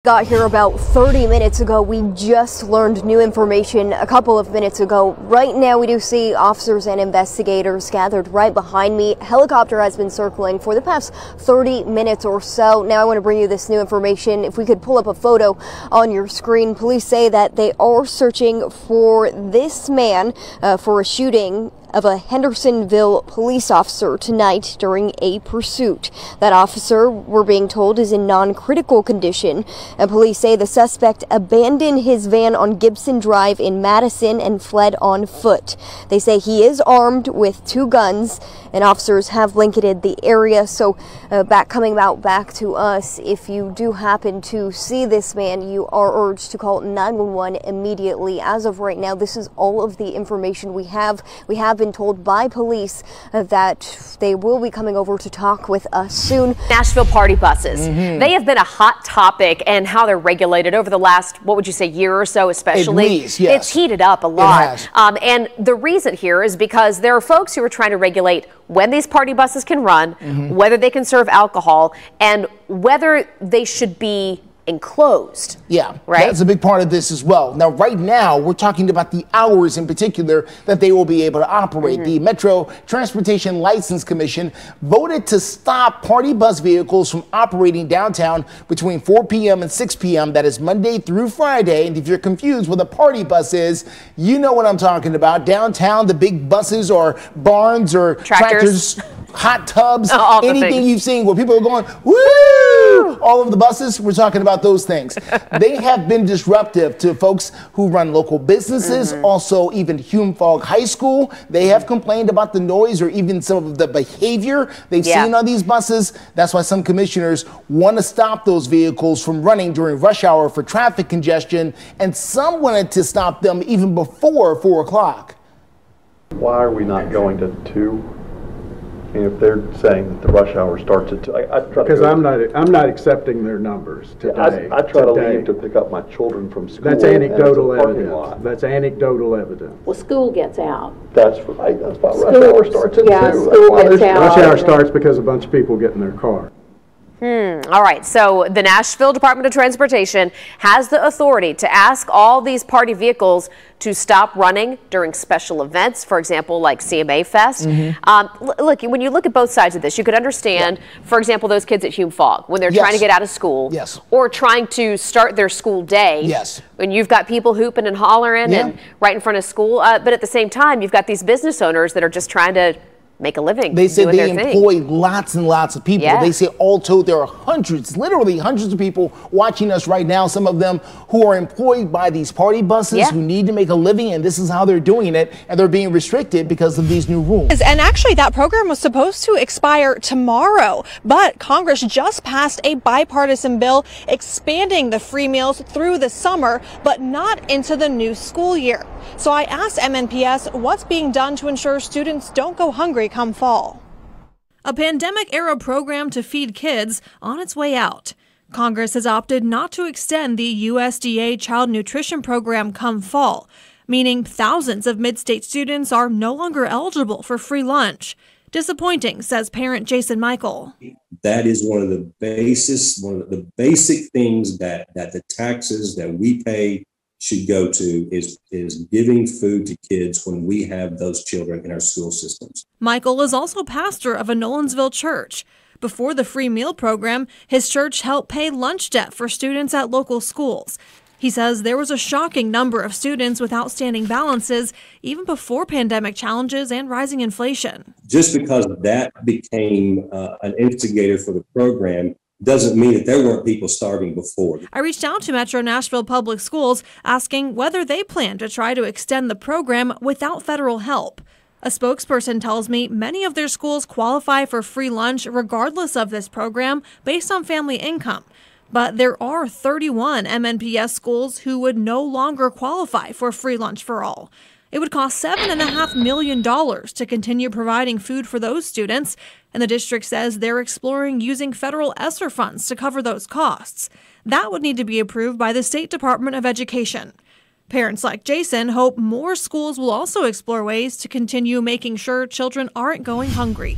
Got here about 30 minutes ago. We just learned new information a couple of minutes ago. Right now we do see officers and investigators gathered right behind me. Helicopter has been circling for the past 30 minutes or so. Now I want to bring you this new information. If we could pull up a photo on your screen. Police say that they are searching for this man for a shooting of a Hendersonville police officer tonight during a pursuit. That officer, we're being told, is in non-critical condition. And police say the suspect abandoned his van on Gibson Drive in Madison and fled on foot. They say he is armed with 2 guns, and officers have blanketed the area. So coming back to us, if you do happen to see this man, you are urged to call 911 immediately. As of right now, this is all of the information we have. We have been told by police that they will be coming over to talk with us soon. Nashville party buses. They have been a hot topic, and how they're regulated over the last, what would you say, year or so especially. At least, yes. It's heated up a lot. And the reason here is because there are folks who are trying to regulate when these party buses can run, whether they can serve alcohol, and whether they should be enclosed. Yeah, right? That's a big part of this as well. Now, right now, we're talking about the hours in particular that they will be able to operate. The Metro Transportation License Commission voted to stop party bus vehicles from operating downtown between 4 p.m. and 6 p.m. That is Monday through Friday. And if you're confused what a party bus is, you know what I'm talking about. Downtown, the big buses or barns or tractors, hot tubs, anything you've seen where people are going, woo! All of the buses, we're talking about those things. They have been disruptive to folks who run local businesses, also even Hume Fogg High School. They have complained about the noise or even some of the behavior they've seen on these buses. That's why some commissioners want to stop those vehicles from running during rush hour for traffic congestion, and some wanted to stop them even before 4 o'clock. Why are we not going to 2? And if they're saying that the rush hour starts at 2, because I'm not accepting their numbers today. I try to leave to pick up my children from school. That's anecdotal evidence. That's anecdotal evidence. Well, school gets out. That's right. That's why rush hour starts at 2. School gets out. Rush hour starts because a bunch of people get in their car. All right, so the Nashville Department of Transportation has the authority to ask all these party vehicles to stop running during special events, for example, like CMA Fest. Look, when you look at both sides of this, you could understand, for example, those kids at Hume Fogg, when they're trying to get out of school or trying to start their school day. When you've got people hooping and hollering and right in front of school. But at the same time, you've got these business owners that are just trying to make a living. They say they employ lots and lots of people. They say all told there are hundreds, literally hundreds of people watching us right now, some of them who are employed by these party buses who need to make a living, and this is how they're doing it, and they're being restricted because of these new rules. And actually that program was supposed to expire tomorrow, but Congress just passed a bipartisan bill expanding the free meals through the summer, but not into the new school year. So I asked MNPS what's being done to ensure students don't go hungry come fall. A pandemic-era program to feed kids on its way out. Congress has opted not to extend the USDA child nutrition program come fall, meaning thousands of mid-state students are no longer eligible for free lunch. Disappointing, says parent Jason Michael. That is one of the basic things that the taxes that we pay should go to is giving food to kids when we have those children in our school systems. Michael is also pastor of a Nolensville church. Before the free meal program, his church helped pay lunch debt for students at local schools. He says there was a shocking number of students with outstanding balances even before pandemic challenges and rising inflation. Just because that became an instigator for the program doesn't mean that there weren't people starving before. I reached out to Metro Nashville Public Schools asking whether they plan to try to extend the program without federal help. A spokesperson tells me many of their schools qualify for free lunch regardless of this program based on family income. But there are 31 MNPS schools who would no longer qualify for free lunch for all. It would cost $7.5 million to continue providing food for those students, and the district says they're exploring using federal ESSER funds to cover those costs. That would need to be approved by the State Department of Education. Parents like Jason hope more schools will also explore ways to continue making sure children aren't going hungry.